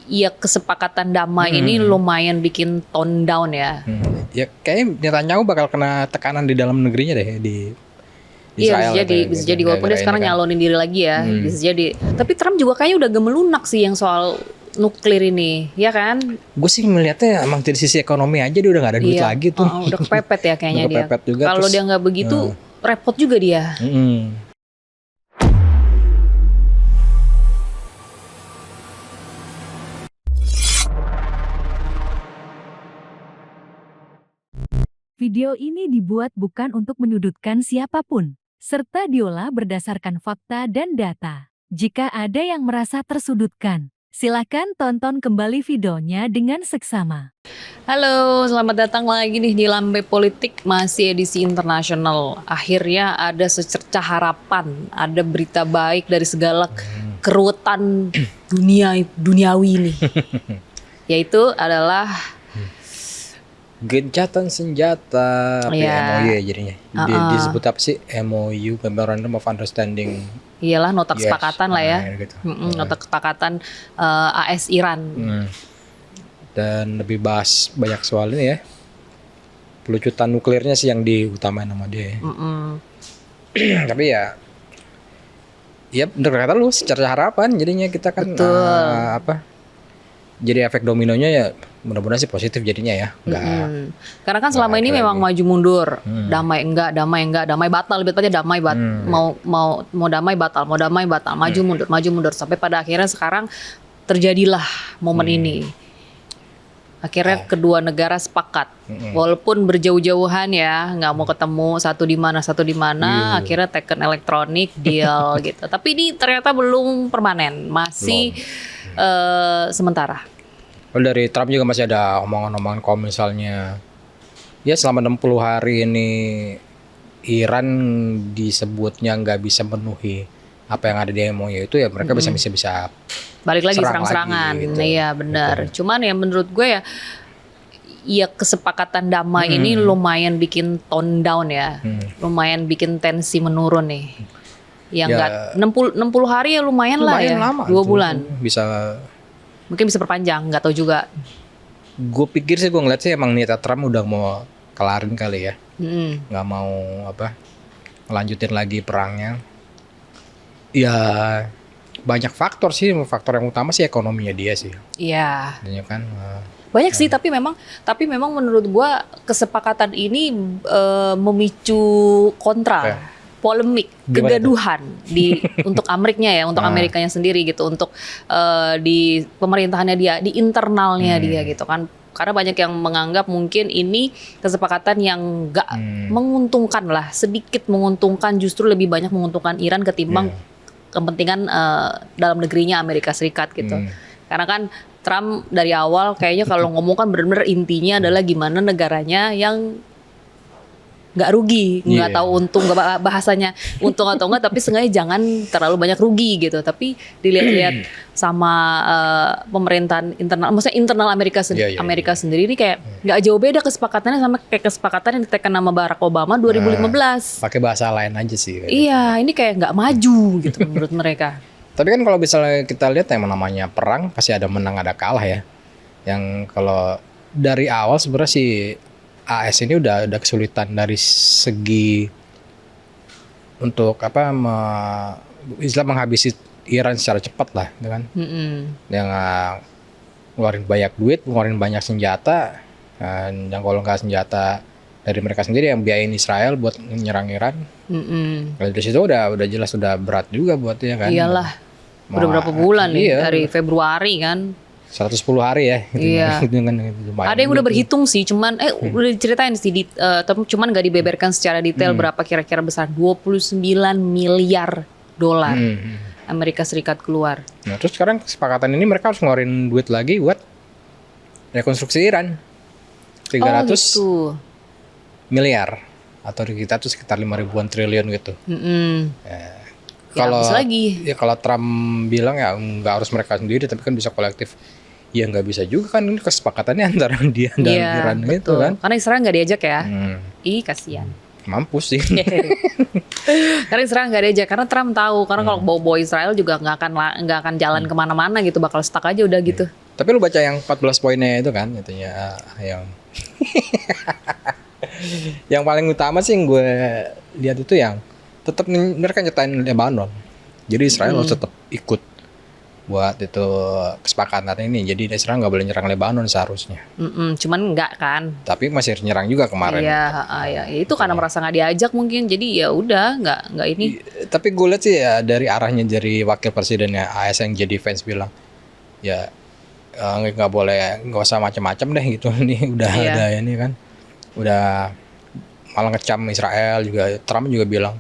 ya kesepakatan damai ini lumayan bikin tone down ya. Ya kayaknya Netanyahu bakal kena tekanan di dalam negerinya deh di Iya Israel. bisa jadi walaupun dia sekarang nyalonin diri lagi ya, bisa jadi. Tapi Trump juga kayaknya udah gemelunak sih yang soal nuklir ini, ya kan? Gue sih melihatnya emang dari sisi ekonomi aja dia udah gak ada duit lagi tuh. Udah kepepet ya kayaknya Udah kepepet dia. juga, Kalau dia nggak begitu repot juga dia. Video ini dibuat bukan untuk menyudutkan siapapun, serta diolah berdasarkan fakta dan data. Jika ada yang merasa tersudutkan, silakan tonton kembali videonya dengan seksama. Halo, selamat datang lagi nih di Lambe Politik, masih edisi internasional. Akhirnya ada secercah harapan, ada berita baik dari segala keruwetan duniawi ini. Yaitu adalah gencatan senjata, Iya. MOU ya jadinya. Disebut apa sih? MOU, Memorandum of Understanding. Iyalah nota Yes. kesepakatan lah ya. Gitu. Nota kesepakatan AS Iran. Dan lebih bahas banyak soal ini ya. Pelucutan nuklirnya sih yang diutamain sama dia. Tapi ya bener kata lu, secara harapan jadinya kita kan jadi efek dominonya ya mudah-mudahan sih positif jadinya ya. Karena kan selama ini memang maju mundur, damai enggak, damai batal, lebih tepatnya damai mau damai batal, maju mundur sampai pada akhirnya sekarang terjadilah momen ini. Akhirnya kedua negara sepakat, walaupun berjauh-jauhan ya, nggak mau ketemu satu di mana, akhirnya taken electronic deal gitu. Tapi ini ternyata belum permanen, masih sementara. Dari Trump juga masih ada omongan-omongan kalau misalnya ya selama 60 hari ini Iran disebutnya nggak bisa memenuhi apa yang ada di MOU itu ya mereka bisa balik lagi serang-serangan gitu. Iya benar. Cuman ya menurut gue ya kesepakatan damai ini lumayan bikin tone down ya, lumayan bikin tensi menurun nih. Yang nggak 60 hari ya lumayan lah ya, lama 2 bulan mungkin bisa perpanjang, nggak tahu juga. Gue pikir sih, gue ngeliat sih emang niatnya Trump udah mau kelarin kali ya, nggak mau melanjutin lagi perangnya. Ya banyak faktor sih, faktor yang utama sih ekonominya dia sih. Iya. Kan banyak sih, tapi memang menurut gua kesepakatan ini memicu kontra, polemik, kegaduhan untuk Amerikanya sendiri gitu, untuk di pemerintahannya dia, di internalnya dia gitu kan. Karena banyak yang menganggap mungkin ini kesepakatan yang nggak menguntungkan lah, sedikit menguntungkan, justru lebih banyak menguntungkan Iran ketimbang kepentingan dalam negerinya Amerika Serikat gitu. Karena kan Trump dari awal kayaknya kalau ngomong kan benar-benar intinya adalah gimana negaranya yang nggak rugi, nggak tahu untung, nggak bahasanya untung atau enggak, tapi sengaja jangan terlalu banyak rugi gitu. Tapi dilihat-lihat sama pemerintahan internal, maksudnya internal Amerika sendiri ini kayak nggak jauh beda kesepakatannya sama kayak kesepakatan yang ditekan sama Barack Obama 2015. Pakai bahasa lain aja sih. Iya, ini kayak nggak maju gitu menurut mereka. Tapi kan kalau misalnya kita lihat yang namanya perang pasti ada menang ada kalah ya. Yang kalau dari awal sebenarnya si AS ini udah kesulitan dari segi untuk menghabisi Iran secara cepat lah, kan? Yang ngeluarin banyak duit, ngeluarin banyak senjata, dan yang kalau nggak senjata dari mereka sendiri yang biayain Israel buat menyerang Iran. Kalau dari situ udah jelas udah berat juga buat dia kan. Iyalah, udah berapa bulan nih dari Februari kan. 110 hari ya gitu. Iya. Ada yang udah gitu. berhitung sih, cuman udah diceritain sih cuman gak dibeberkan secara detail berapa kira-kira besar. 29 miliar dolar Amerika Serikat keluar. Nah terus sekarang kesepakatan ini mereka harus ngeluarin duit lagi buat rekonstruksi Iran 300 miliar atau kita tuh sekitar 5 ribuan triliun gitu. Kalau kalau Trump bilang ya nggak harus mereka sendiri tapi kan bisa kolektif. Ya nggak bisa juga kan, ini kesepakatannya antara dia dan Iran gitu kan. Karena Israel nggak diajak ya. Kasihan. Mampus sih. Karena Israel nggak diajak, karena Trump tahu karena kalau bawa Israel juga nggak akan jalan kemana-mana gitu, bakal stuck aja udah gitu. Tapi lu baca yang 14 poinnya itu kan, itunya yang yang paling utama sih yang gue lihat itu yang tetap mereka nyetain Lebanon. Jadi Israel harus tetap ikut buat itu kesepakatan ini. Jadi Israel nggak boleh nyerang Lebanon seharusnya. Cuman enggak kan. Tapi masih nyerang juga kemarin. Iya, itu karena merasa nggak diajak mungkin. Jadi ya udah nggak ini. Tapi gue lihat sih ya dari arahnya dari wakil presidennya AS yang jadi fans bilang ya nggak boleh, nggak usah macam-macam deh gitu. Ini udah ada ini kan, udah malah ngecam Israel juga. Trump juga bilang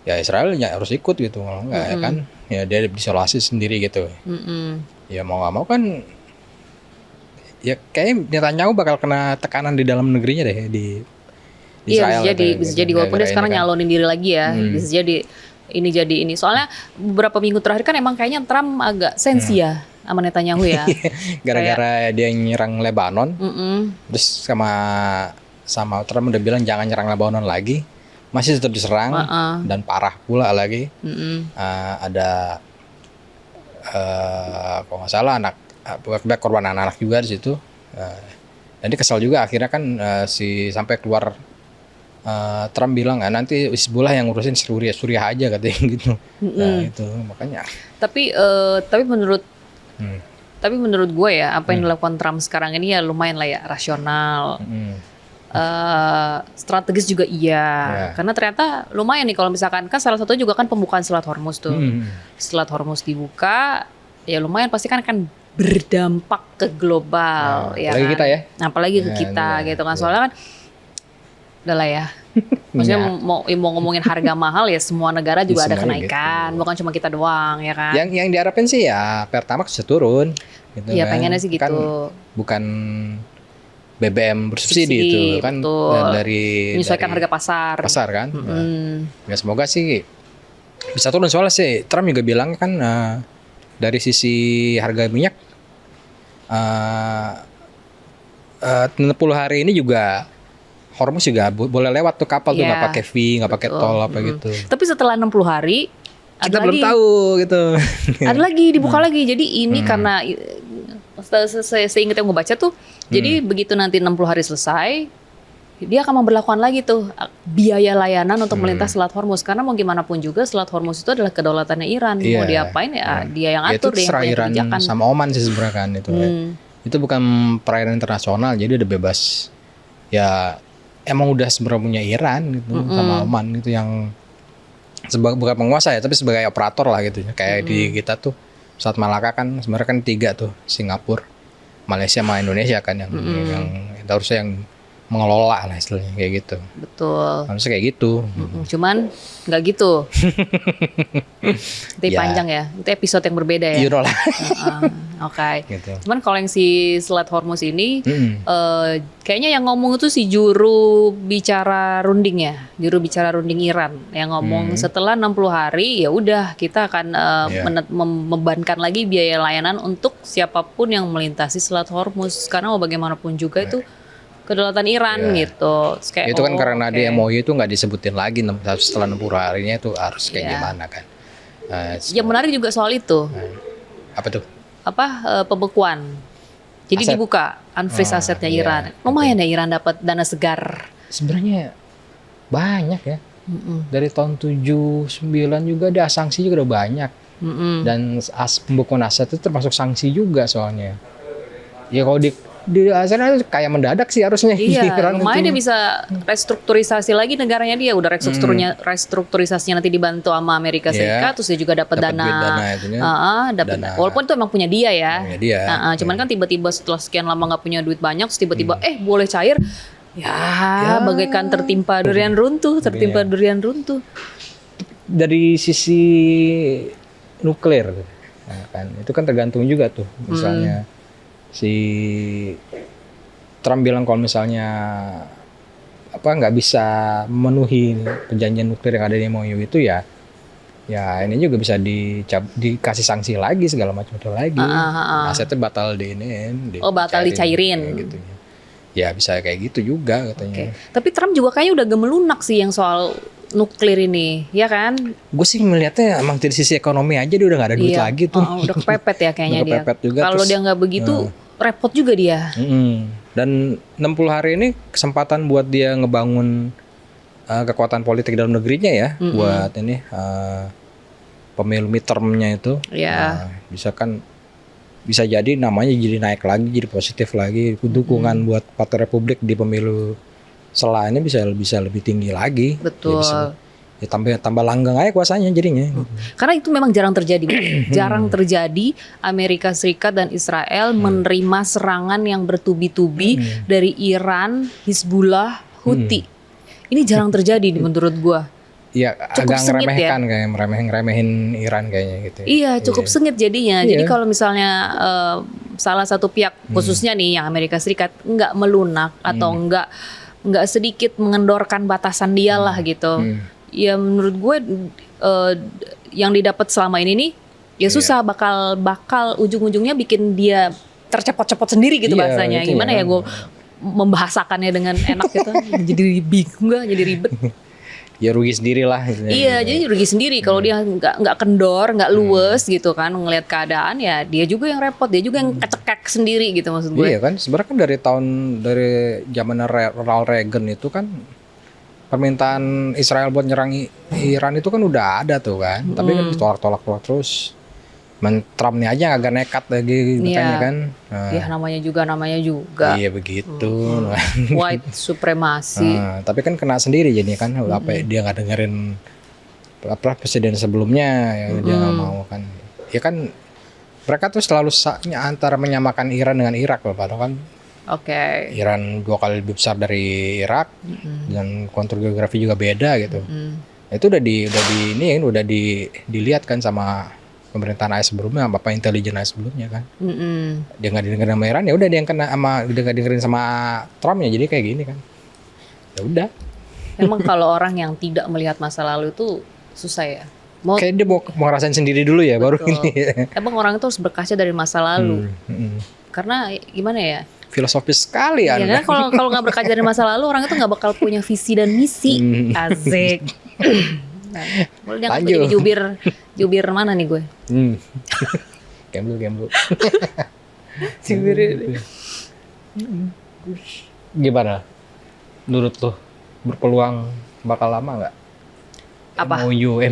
ya Israel ya harus ikut gitu, kalau nggak ya kan ya dia diisolasi sendiri gitu. Ya mau nggak mau kan ya kayak Netanyahu bakal kena tekanan di dalam negerinya deh di Israel. Iya bisa jadi walaupun dia sekarang kan nyalonin diri lagi ya, bisa jadi ini. Soalnya beberapa minggu terakhir kan emang kayaknya Trump agak sensi ya sama Netanyahu ya. Gara-gara dia nyerang Lebanon, terus sama Trump udah bilang jangan nyerang Lebanon lagi, masih tetap diserang dan parah pula lagi. Ada kalau nggak salah korban anak-anak juga di situ. Dan dia kesal juga akhirnya kan sampai keluar Trump bilang nanti Hizbullah yang ngurusin Suriah aja katanya gitu. Nah itu makanya. Tapi menurut gue ya apa yang dilakukan Trump sekarang ini ya lumayan lah ya, rasional. Strategis juga karena ternyata lumayan nih kalau misalkan kan salah satu juga kan pembukaan Selat Hormuz tuh. Selat Hormuz dibuka ya lumayan pasti kan akan berdampak ke global ya apalagi kan? kita ya. Apalagi ke kita gitu kan. Soalnya kan udah lah ya. Maksudnya mau ngomongin harga mahal ya semua negara juga ada kenaikan, bukan cuma kita doang ya kan. Yang diharapin sih ya Pertamax bisa turun gitu. Iya pengennya sih gitu. Kan bukan BBM bersubsidi itu kan dari menyesuaikan harga pasar kan. Ya semoga sih bisa turun, soalnya sih Trump juga bilang kan dari sisi harga minyak 60 hari ini juga Hormuz juga boleh lewat tuh kapal tuh, nggak pakai fee, nggak pakai tol apa gitu. Tapi setelah 60 hari kita belum tahu gitu. Ada lagi dibuka lagi. Jadi ini karena seingat yang gue baca tuh, jadi begitu nanti 60 hari selesai, dia akan memberlakukan lagi tuh biaya layanan untuk melintas Selat Hormuz. Karena mau gimana pun juga Selat Hormuz itu adalah kedaulatannya Iran. Mau diapain ya dia yang atur, dia yang punya kebijakan. Sama Oman sih sebenarnya kan itu. Itu bukan perairan internasional, jadi udah bebas. Ya emang udah sebenarnya punya Iran gitu sama Oman gitu yang bukan penguasa ya, tapi sebagai operator lah gitu. Kayak di kita tuh Selat Malaka kan sebenarnya kan 3 tuh, Singapura, Malaysia sama Indonesia kan yang harusnya yang mengelola lah istilahnya kayak gitu. Betul. Harusnya kayak gitu. Cuman nggak gitu. Itu panjang ya. Itu episode yang berbeda ya. You know lah. Oke. Gitu. Cuman kalau yang si Selat Hormuz ini, kayaknya yang ngomong itu si juru bicara runding ya, juru bicara runding Iran yang ngomong setelah 60 hari ya udah kita akan membebankan lagi biaya layanan untuk siapapun yang melintasi Selat Hormuz, karena mau bagaimanapun juga itu kedaulatan Iran gitu. Kayak, itu kan karena di MOU itu nggak disebutin lagi setelah 60 harinya itu harus kayak gimana kan. Yang menarik juga soal itu. Apa tuh? Pembekuan. Jadi dibuka unfreeze asetnya Iran. Lumayan ya Iran dapat dana segar. Sebenarnya banyak ya. Dari tahun 79 juga ada sanksi juga udah banyak. Dan pembekuan aset itu termasuk sanksi juga soalnya. Ya kalau di asalnya kayak mendadak sih harusnya. Iya, lumayan dia bisa restrukturisasi lagi negaranya dia. Udah restrukturisasinya nanti dibantu sama Amerika Serikat, terus dia juga dapat dana walaupun itu emang punya dia ya. Cuman kan tiba-tiba setelah sekian lama nggak punya duit banyak, terus tiba-tiba boleh cair. Ya, bagaikan tertimpa durian runtuh, Dari sisi nuklir, kan itu kan tergantung juga tuh. Misalnya si Trump bilang kalau misalnya nggak bisa memenuhi perjanjian nuklir yang ada di MOU itu ya ini juga bisa dikasih sanksi lagi segala macam itu lagi. Asetnya batal batal dicairin gitu. Ya bisa kayak gitu juga katanya. Tapi Trump juga kayaknya udah gemelunak sih yang soal nuklir ini, ya kan? Gue sih melihatnya emang dari sisi ekonomi aja dia udah nggak ada duit Iya. lagi tuh. Udah kepepet ya kayaknya Udah dia. kepepet juga, Kalau terus, dia nggak begitu, repot juga dia. Dan 60 hari ini kesempatan buat dia ngebangun kekuatan politik dalam negerinya ya, buat ini pemilu midtermnya itu. Ya. Bisa jadi namanya jadi naik lagi, jadi positif lagi, dukungan buat Partai Republik di pemilu setelah ini bisa lebih tinggi lagi. Betul. Ya tambah langgeng aja kuasanya jadinya. Karena itu memang jarang terjadi. Jarang terjadi Amerika Serikat dan Israel menerima serangan yang bertubi-tubi dari Iran, Hizbullah, Houthi. Ini jarang terjadi nih menurut gua. Iya, Cukup agak sengit ngeremehkan kayak ngeremehin Iran kayaknya gitu. Iya, cukup sengit jadinya. Iya. Jadi kalau misalnya salah satu pihak khususnya nih yang Amerika Serikat nggak melunak atau nggak sedikit mengendorkan batasan dia lah gitu. Ya menurut gue yang didapat selama ini nih ya susah, bakal ujung-ujungnya bikin dia tercepot-cepot sendiri gitu Iya, bahasanya. itu Gimana ya gue membahasakannya dengan enak gitu. Jadi bingung nggak, jadi ribet. Ya rugi sendiri lah. Iya, jadi rugi sendiri kalau dia nggak kendor, nggak luwes gitu kan, ngelihat keadaan ya dia juga yang repot, dia juga yang kecekek sendiri gitu maksud gue. Iya kan, sebenarnya kan dari zaman Ronald Reagan itu kan permintaan Israel buat nyerang Iran itu kan udah ada tuh kan, tapi kan ditolak terus. Trump nih aja agak nekat lagi katanya kan. Ya namanya juga. Iya begitu. White supremacy. Tapi kan kena sendiri jadi kan, apa dia nggak dengerin presiden sebelumnya, ya dia nggak mau kan. Ya kan mereka tuh selalu antara menyamakan Iran dengan Irak loh, padahal kan. Oke. Iran 2 kali lebih besar dari Irak dan kontur geografi juga beda gitu. Itu udah dilihat kan sama pemerintahan AS sebelumnya, apa intelijen AS sebelumnya kan. Dia nggak dengerin sama Iran, ya udah dia yang kena sama, dia nggak dengerin sama Trump ya jadi kayak gini kan. Ya udah. Emang kalau orang yang tidak melihat masa lalu itu susah ya. Kayak dia mau ngerasain sendiri dulu ya, baru ini. Emang orang itu harus berkaca dari masa lalu. Karena gimana ya? Filosofis sekali ya Anda. kan kalau nggak berkaca dari masa lalu, orang itu nggak bakal punya visi dan misi. Asik. Nah, boleh jangan jadi jubir mana nih gue? Gembel. Jubir ini. Gimana? Menurut lo berpeluang bakal lama nggak? Apa? MOU-nya.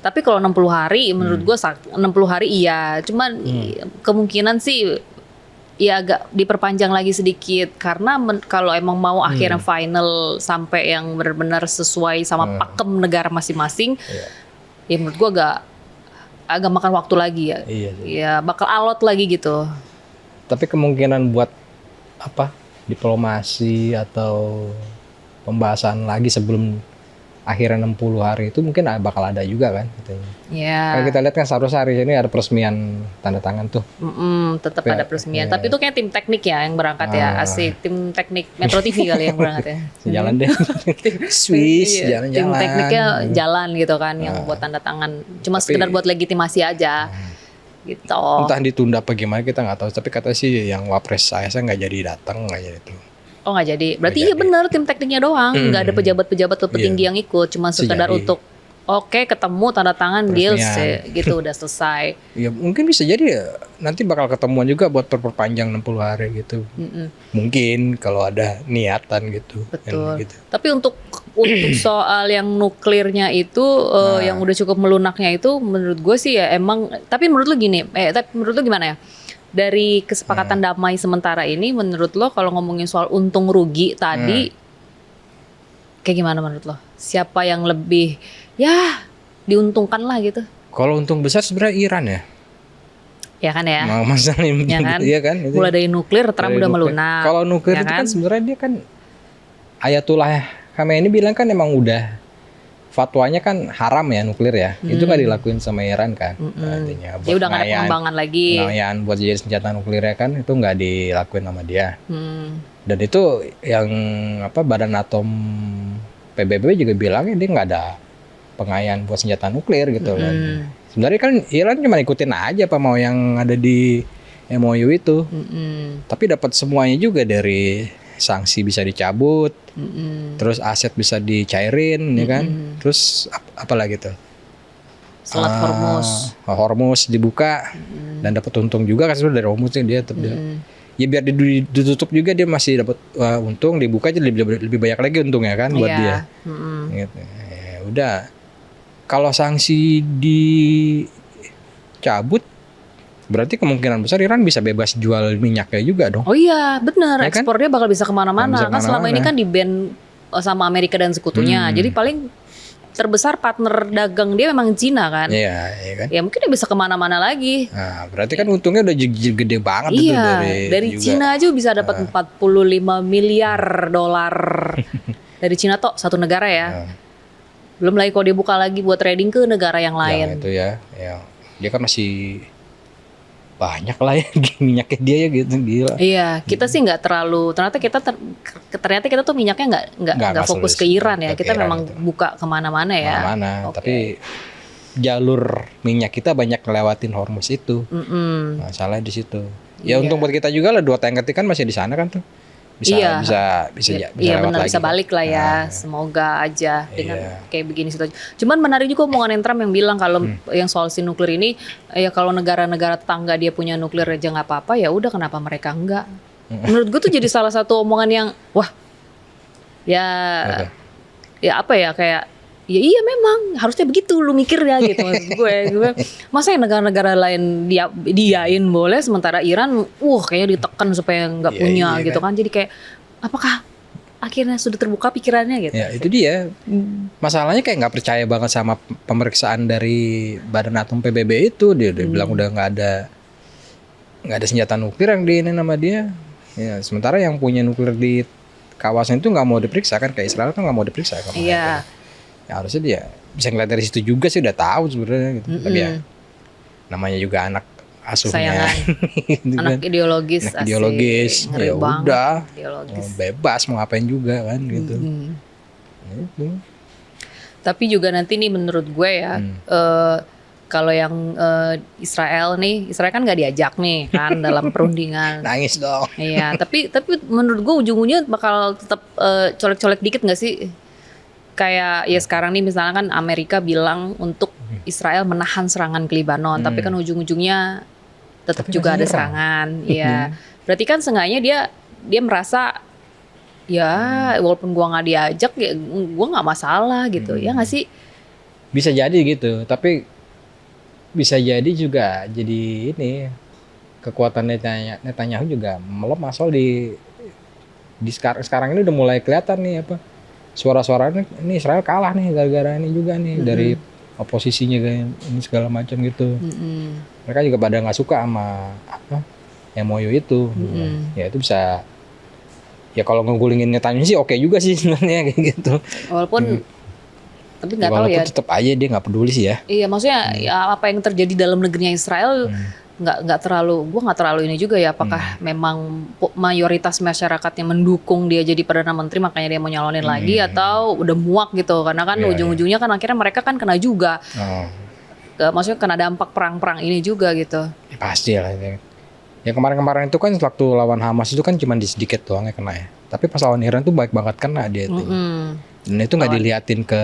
Tapi kalau 60 hari menurut gue 60 hari iya. Cuman kemungkinan sih ya agak diperpanjang lagi sedikit karena kalau emang mau akhirnya final sampai yang benar-benar sesuai sama pakem negara masing-masing, ya menurut gua agak makan waktu lagi ya. Iya. Ya bakal alot lagi gitu. Tapi kemungkinan buat apa? Diplomasi atau pembahasan lagi sebelum akhirnya 60 hari itu mungkin bakal ada juga kan katanya. Ya. Kalau kita lihat kan seharusnya hari ini ada peresmian tanda tangan tuh. Tetap ada peresmian. Tapi itu kayak tim teknik ya yang berangkat ya. Asik, tim teknik Metro TV kali yang berangkat ya. Jalan deh. Swiss, jalan-jalan. Tim tekniknya jalan gitu kan yang buat tanda tangan. Cuma sekedar buat legitimasi aja. Gitu. Entah ditunda apa gimana kita nggak tahu. Tapi katanya sih yang wapres saya nggak jadi datang nggak jadi itu. Oh nggak jadi. Berarti iya benar tim tekniknya doang. Nggak ada pejabat-pejabat atau petinggi yang ikut. Cuma sekedar untuk ketemu tanda tangan deal gitu udah selesai. Ya mungkin bisa jadi ya nanti bakal ketemuan juga buat perpanjang 60 hari gitu. Mungkin kalau ada niatan gitu. Betul. Gitu. Tapi untuk soal yang nuklirnya itu yang udah cukup melunaknya itu menurut gue sih ya emang. Tapi menurut lu gini. Tapi menurut lu gimana ya? Dari kesepakatan damai sementara ini, menurut lo kalau ngomongin soal untung rugi tadi, kayak gimana menurut lo? Siapa yang lebih diuntungkan lah gitu? Kalau untung besar sebenarnya Iran ya. Ya kan ya? Masalahnya ya kan? Iya kan? Mulai dari nuklir, Trump udah melunak. Kalau nuklir ya itu kan sebenarnya dia kan Ayatullah Khamenei bilang kan emang udah fatwanya kan haram ya nuklir ya. Itu kan dilakuin sama Iran kan. Artinya buat udah nggak ada pengembangan lagi. Pengayaan buat jadi senjata nuklirnya kan itu nggak dilakuin sama dia. Dan itu yang Badan Atom PBB juga bilangnya dia nggak ada pengayaan buat senjata nuklir gitu kan. Sebenarnya kan Iran cuma ikutin aja apa mau yang ada di MOU itu. Tapi dapat semuanya juga dari sanksi bisa dicabut, terus aset bisa dicairin, ya kan? Terus apa lagi tuh? Selat Hormuz. Hormuz dibuka dan dapat untung juga kan sebenarnya dari Hormuznya dia tetap dia. Ya biar ditutup juga dia masih dapat untung, dibuka aja lebih banyak lagi untungnya kan buat dia. Gitu. Ya, udah. Kalau sanksi dicabut berarti kemungkinan besar Iran bisa bebas jual minyaknya juga dong. Oh iya, benar. Ya kan? Ekspornya bakal bisa kemana-mana. Kan selama ini kan di-ban sama Amerika dan sekutunya. Jadi paling terbesar partner dagang dia memang Cina kan. Iya, iya kan. Ya mungkin dia bisa kemana-mana lagi. Nah, berarti kan untungnya udah gede banget itu Iya, dari juga. Cina aja bisa dapat 45 miliar dolar. Dari Cina toh, satu negara ya. Belum lagi kalau dia buka lagi buat trading ke negara yang lain. Yang itu ya. Dia kan masih banyak lah ya minyaknya dia ya gitu, gila. Iya, kita sih nggak terlalu. Ternyata kita tuh minyaknya nggak fokus ke Iran ya. Kita memang gitu. Buka kemana-mana ya. Kemana-mana. Tapi jalur minyak kita banyak ngelewatin Hormuz itu. Masalahnya di situ. Ya untung buat kita juga lah, 2 tank kan masih di sana kan tuh. Bisa lewat benar, lagi. bisa balik lah ya. Semoga aja dengan kayak begini situasi. Cuman menarik juga omongan Trump yang bilang kalau yang soal si nuklir ini, ya kalau negara-negara tetangga dia punya nuklir aja nggak apa-apa, ya udah kenapa mereka enggak? Menurut gue tuh jadi salah satu omongan yang wah, ya apa ya kayak. Ya iya memang harusnya begitu lu mikir ya gitu maksud gue. Masa yang negara-negara lain diain boleh sementara Iran kayaknya ditekan supaya nggak punya gitu kan. Jadi kayak apakah akhirnya sudah terbuka pikirannya gitu. Ya itu dia. Masalahnya kayak nggak percaya banget sama pemeriksaan dari Badan Atom PBB itu. Dia bilang udah nggak ada senjata nuklir yang diinin sama dia. Ya, sementara yang punya nuklir di kawasan itu nggak mau diperiksa kan, kayak Israel kan nggak mau diperiksa kan. Iya. Ya harusnya dia bisa ngeliat dari situ juga sih, udah tahu sebenarnya gitu. Tapi ya namanya juga anak asuhnya gitu anak kan. ideologis Ya udah bebas mau ngapain juga kan gitu. Gitu. Tapi juga nanti nih menurut gue ya kalau yang Israel kan nggak diajak nih kan dalam perundingan. Nangis dong. Iya, tapi menurut gue ujung-ujungnya bakal tetap colek-colek dikit nggak sih? Kayak ya sekarang nih misalnya kan Amerika bilang untuk Israel menahan serangan ke Libanon, tapi kan ujung-ujungnya tetap juga ada serangan. Iya. Berarti kan seenggaknya dia merasa ya walaupun gua nggak diajak ya gua nggak masalah gitu. Ya nggak sih? Bisa jadi gitu, tapi bisa jadi juga jadi ini kekuatan Netanyahu juga melemah soal di sekarang ini udah mulai kelihatan nih apa suara-suara ini Israel kalah nih gara-gara ini juga nih dari oposisinya kayak ini segala macam gitu. Mereka juga pada nggak suka sama MOU itu. Ya itu bisa ya kalau ngegulingin Netanyahu sih oke juga sih sebenarnya kayak gitu. Walaupun tapi nggak tahu ya. Tetap aja dia nggak peduli sih ya. Iya maksudnya ya apa yang terjadi dalam negerinya Israel nggak terlalu ini juga ya, apakah memang mayoritas masyarakatnya mendukung dia jadi perdana menteri makanya dia mau nyalonin lagi atau udah muak gitu karena kan ujung-ujungnya kan akhirnya mereka kan kena juga maksudnya kena dampak perang-perang ini juga gitu ya, pasti lah ya kemarin-kemarin itu kan waktu lawan Hamas itu kan cuma di sedikit doang ya kena ya, tapi pas lawan Iran tuh baik banget kena dia itu dan itu nggak diliatin ke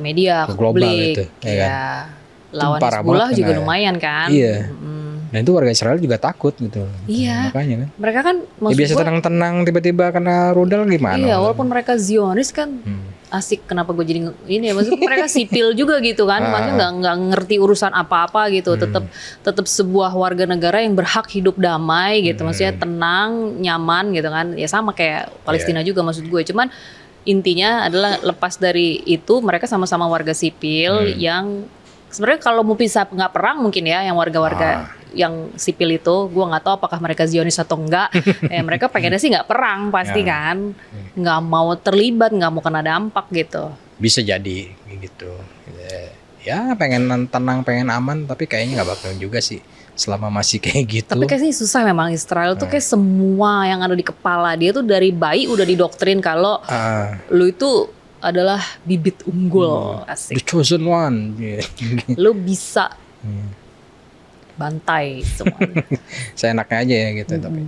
media ke global itu ya kan? Lawan Hizbullah juga lumayan kan. Iya. Dan itu warga Israel juga takut gitu. Iya. Makanya kan. Mereka kan ya biasa tenang-tenang tiba-tiba kena rudal gimana? Iya, walaupun mereka Zionis kan asik kenapa gue jadi ini ya maksudnya mereka sipil juga gitu kan. Maksudnya nggak ngerti urusan apa-apa gitu. Tetap sebuah warga negara yang berhak hidup damai gitu. Maksudnya tenang, nyaman gitu kan. Ya sama kayak Palestina juga maksud gue. Cuman intinya adalah lepas dari itu mereka sama-sama warga sipil yang sebenarnya kalau mau bisa nggak perang mungkin ya yang warga-warga yang sipil itu gue nggak tahu apakah mereka Zionis atau enggak mereka pengennya sih nggak perang pasti kan nggak mau terlibat nggak mau kena dampak gitu bisa jadi gitu ya pengen tenang pengen aman tapi kayaknya nggak bakal juga sih selama masih kayak gitu. Tapi kayaknya susah memang Israel tuh kayak semua yang ada di kepala dia tuh dari bayi udah didoktrin kalau lu itu adalah bibit unggul asik. The chosen one. Lu bisa bantai semuanya. Seenaknya aja ya gitu tapi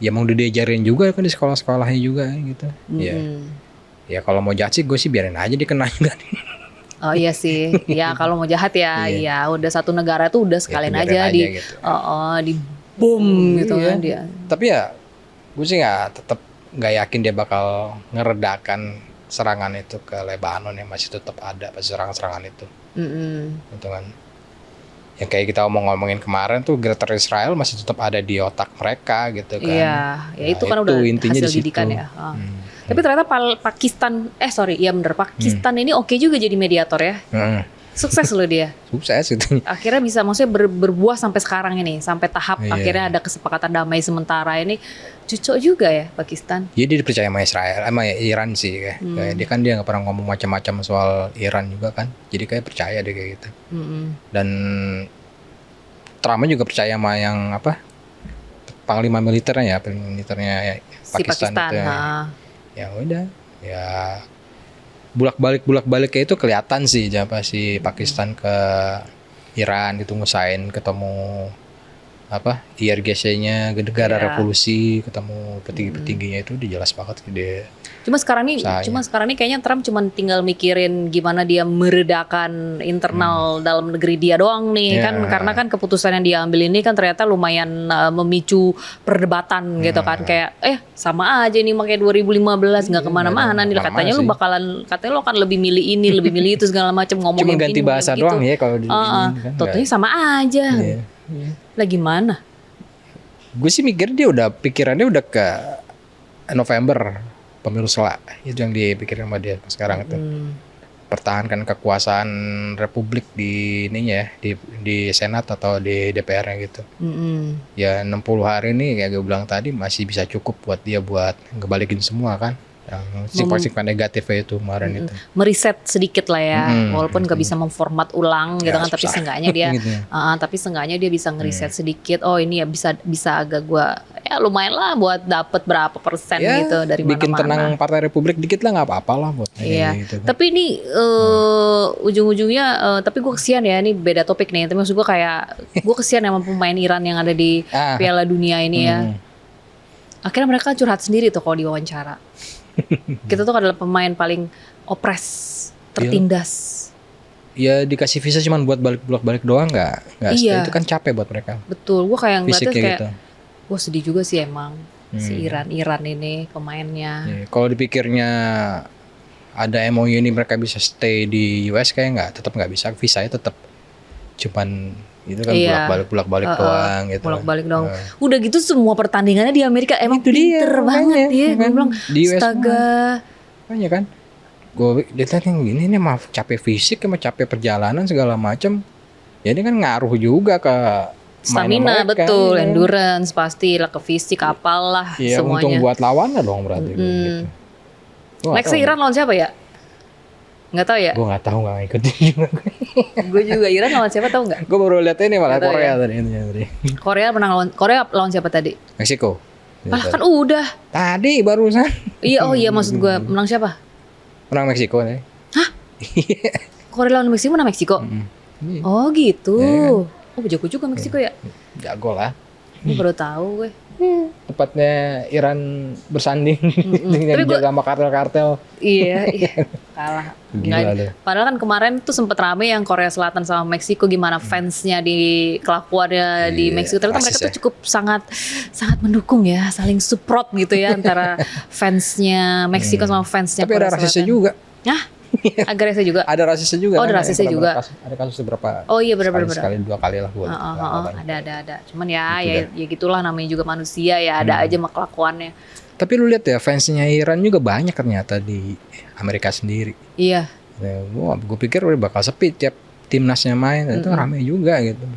ya mau diajarin juga kan di sekolah-sekolahnya juga gitu. Ya, ya kalau mau jahat sih gue sih biarin aja dikenain kan. Oh iya sih, ya kalau mau jahat ya, ya udah satu negara tuh udah sekalian biarin aja di, gitu. di boom gitu kan dia. Tapi ya gue sih tetap nggak yakin dia bakal ngeredakan serangan itu ke Lebanon yang masih tetap ada pas serangan-serangan itu. Gitu kan. Yang kayak kita ngomongin kemarin tuh Greater Israel masih tetap ada di otak mereka gitu kan. Iya, ya itu kan udah intinya hasil didikan ya. Tapi ternyata Pakistan, Pakistan ini oke juga jadi mediator ya. Sukses loh dia. Sukses gitu. Akhirnya bisa maksudnya berbuah sampai sekarang ini, sampai tahap akhirnya ada kesepakatan damai sementara ini. Cocok juga ya Pakistan. Jadi dia dipercaya sama Israel, sama Iran sih kayak dia kan dia nggak pernah ngomong macam-macam soal Iran juga kan. Jadi kayak percaya deh kayak gitu. Dan Trump juga percaya sama yang panglima militernya Pakistan itu. Ya udah, ya bulak-balik kayak itu kelihatan sih si Pakistan ke Iran gitu ngusain ketemu IRGC-nya negara revolusi, ketemu petinggi-petingginya itu udah jelas banget dia. Cuma sekarang nih kayaknya Trump cuma tinggal mikirin gimana dia meredakan internal dalam negeri dia doang nih kan, karena kan keputusan yang dia ambil ini kan ternyata lumayan memicu perdebatan gitu kan, kayak sama aja nih makanya 2015 nggak kemana-mana nih katanya lu katanya lo kan lebih milih ini lebih milih itu segala macam ngomongin cuma ganti bahasa gitu. doang ya kalau di kan. Totalnya sama aja. Lah gimana? Gue sih mikir dia pikirannya udah ke November pemilu itu yang dipikirin sama dia sekarang itu. Pertahankan kekuasaan Republik di di Senat atau di DPR-nya gitu. Ya 60 hari ini kayak gue bilang tadi masih bisa cukup buat dia buat ngebalikin semua kan. Yang simpang negatifnya itu kemarin itu. Meriset sedikit lah ya, walaupun nggak bisa memformat ulang gitu kan, tapi seenggaknya dia, dia bisa ngeriset sedikit. Oh ini ya bisa agak gua lumayan lah buat dapet berapa persen gitu dari mana-mana. Bikin tenang Partai Republik dikit lah nggak apa-apa lah buat. Gitu kan. Tapi ini ujung-ujungnya, tapi gue kesian ya, ini beda topik nih. Tapi maksud gue gue kesian sama pemain Iran yang ada di Piala Dunia ini ya. Akhirnya mereka curhat sendiri tuh kalau diwawancara. Kita tuh adalah pemain paling opres, tertindas. Ya dikasih visa cuma buat balik doang nggak itu kan capek buat mereka. Betul, gue kayak ngeliatnya kayak gitu. Gue sedih juga sih emang si Iran ini pemainnya. Kalau dipikirnya ada MOU ini mereka bisa stay di US kayak tetap nggak bisa, visanya tetap cuman itu kan bolak-balik doang gitu. Bolak-balik doang. Udah gitu semua pertandingannya di Amerika emang itu pinter banget ya. Gue bilang astaga. Makanya kan. Gue lihat yang gini nih mah capek fisik sama capek perjalanan segala macam. Jadi kan ngaruh juga ke stamina mereka, betul, endurance pasti lah, ke fisik apalah semuanya. Untung buat lawannya dong berarti gitu. Next Iran lawan siapa ya? Nggak tahu ya? Gue nggak tahu, nggak ngikutin juga. Gue juga Iran lawan siapa tahu nggak? Gue baru lihat ini malah Korea tadi. Korea lawan siapa tadi? Meksiko. Kan udah. Tadi barusan. Iya maksud gue menang siapa? Menang Meksiko nih. Hah? Korea lawan Meksiko menang Meksiko? Oh gitu. Oh jago juga Meksiko ya? Jago lah. Gue baru tahu gue. Tepatnya Iran bersanding dengan jaga sama kartel-kartel. Iya kalah. Padahal kan kemarin tuh sempet rame yang Korea Selatan sama Meksiko gimana fansnya di kelakuannya di Meksiko. Ternyata mereka tuh cukup sangat mendukung ya, saling support gitu ya antara fansnya Meksiko sama fansnya Korea Selatan. Tapi ada rasisnya juga. Agak rasisnya juga. Ada rasisnya juga. Oh, ada rasisnya juga. Ada kasus beberapa. Oh iya benar. Sekali 2 kali lah gue. Ada. Cuman ya gitulah namanya juga manusia ya, ada aja kelakuannya. Tapi lu lihat ya fansnya Iran juga banyak ternyata di Amerika sendiri. Iya. Gue pikir udah bakal sepi tiap timnasnya main, itu ramai juga gitu.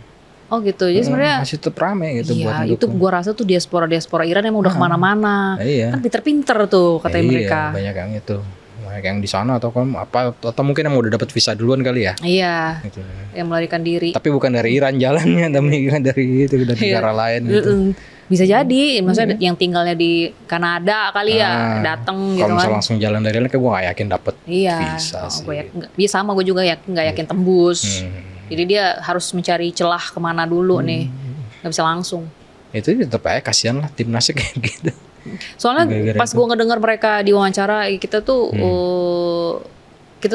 Oh gitu, jadi sebenarnya masih tetap ramai gitu buat mendukung. Itu gue rasa tuh diaspora Iran emang udah kemana-mana. Kan pinter-pinter tuh katanya mereka. Banyak yang itu. Yang di sana atau mungkin yang udah dapat visa duluan kali ya. Iya. Gitu. Yang melarikan diri. Tapi bukan dari Iran jalannya, tapi dari negara lain gitu. Bisa jadi, maksudnya yang tinggalnya di Kanada kali ya datang gitu kan. Kalau misalnya langsung jalan dari Iran, gue gak yakin dapet visa sih. Iya sama gue juga nggak yakin tembus. Jadi dia harus mencari celah kemana dulu nih, nggak bisa langsung. Itu tetap aja kasihan lah timnasnya kayak gitu. Soalnya Gara-gara pas itu. gue ngedengar mereka diwawancara, kita tuh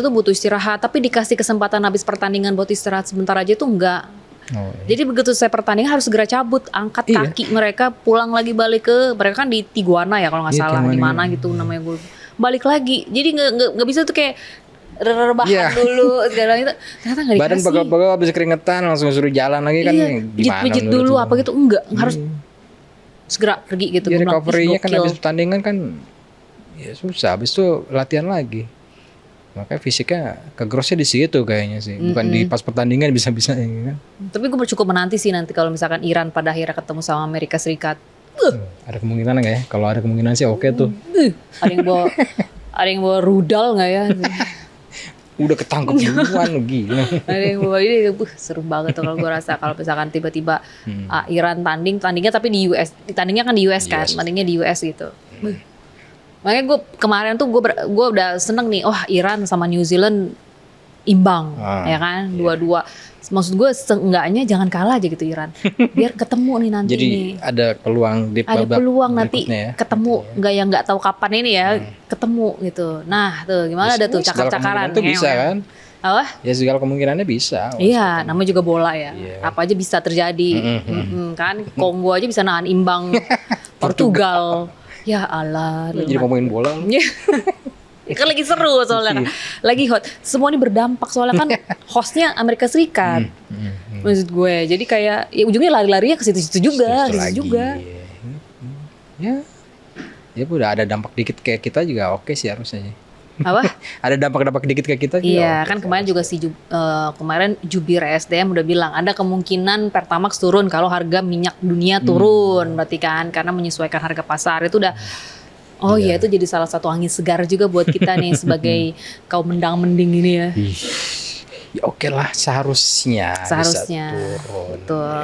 butuh istirahat, tapi dikasih kesempatan habis pertandingan buat istirahat sebentar aja tuh enggak. Oh, iya. Jadi begitu saya pertandingan harus segera cabut, angkat Iya. kaki mereka, pulang lagi balik ke mereka kan di Tijuana ya kalau nggak Iya, salah, Tijuana. di mana gitu namanya gue. Balik lagi, jadi nggak bisa tuh kayak rebahan Iya. dulu segala itu. Ternyata nggak Badan dikasih. pegel-pegel habis keringetan langsung suruh jalan lagi kan Iya, gimana pijit-pijit menurut dulu lu? apa gitu, enggak harus segera pergi gitu. Ya Gua bilang, "Ih, recovery-nya kan gokil." habis pertandingan kan ya susah, habis itu latihan lagi. Makanya fisiknya kegrosnya di situ kayaknya sih, bukan di pas pertandingan bisa-bisa ya kan. Tapi gue cukup menanti sih nanti kalau misalkan Iran pada akhirnya ketemu sama Amerika Serikat. Ada kemungkinan nggak ya? Kalau ada kemungkinan sih oke tuh. Ada yang bawa rudal nggak ya? Udah ketangkep duluan gila. Ada yang bawa ini, seru banget tuh kalau gue rasa kalau misalkan tiba-tiba Iran tandingnya tapi di US, tandingnya kan di US kan, tandingnya di US gitu. Makanya gue kemarin tuh gue udah seneng nih, Iran sama New Zealand imbang, ya kan, dua-dua. Maksud gue seenggaknya jangan kalah aja gitu Iran, biar ketemu nih nanti Jadi nih. ada peluang di Ada babak peluang nanti berikutnya ya. ketemu, nggak tahu kapan ini ya ketemu gitu. Nah tuh gimana ada tuh Segala cakar-cakaran kemungkinan tuh bisa kan? apa? Ya segala kemungkinannya bisa. Iya, namanya juga bola ya. Iya. Apa aja bisa terjadi. Kan Kongo aja bisa nahan imbang Portugal. Ya Allah. Jadi ngomongin bola lu. Kan lagi seru soalnya kan. Lagi hot. Semua ini berdampak soalnya kan hostnya Amerika Serikat. Maksud gue. Jadi kayak ya ujungnya lari-larinya ke situ-situ juga, Itu ke situ lagi. juga. Ya udah ada dampak dikit kayak kita juga oke sih harusnya. Apa? Ada dampak-dampak dikit kayak kita juga. Iya, oke kan sih kemarin juga kemarin Jubir SDM udah bilang ada kemungkinan Pertamax turun kalau harga minyak dunia turun, berarti kan karena menyesuaikan harga pasar itu udah. Oh iya, itu jadi salah satu angin segar juga buat kita nih sebagai kaum mendang-mending ini ya. Ih, ya oke lah seharusnya. Seharusnya. Bisa turun. Betul.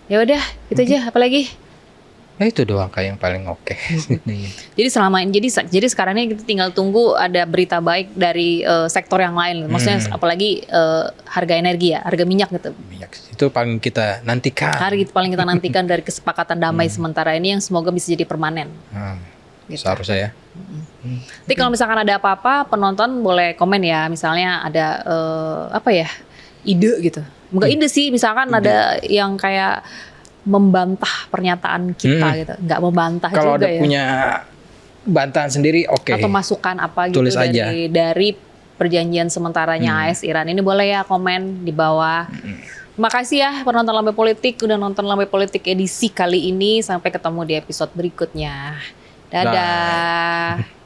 Ya udah, itu aja apalagi. Ya itu doang kayak yang paling oke. Jadi selama ini jadi sekarang ini kita tinggal tunggu ada berita baik dari sektor yang lain. Maksudnya apalagi harga energi ya, harga minyak gitu. Minyak itu paling kita nantikan. Hari paling kita nantikan dari kesepakatan damai sementara ini yang semoga bisa jadi permanen. Gitu. Seharusnya ya. Tapi kalau misalkan ada apa-apa, penonton boleh komen ya. Misalnya ada ide gitu. Bukan ide sih, misalkan ada yang kayak membantah pernyataan kita gitu. Nggak membantah Kalau juga ada ya. punya bantahan sendiri oke. Atau masukan apa gitu Tulis aja. dari perjanjian sementaranya AS Iran. Ini boleh ya komen di bawah. Terima kasih ya penonton Lambe Politik udah nonton Lambe Politik edisi kali ini. Sampai ketemu di episode berikutnya. Dadah.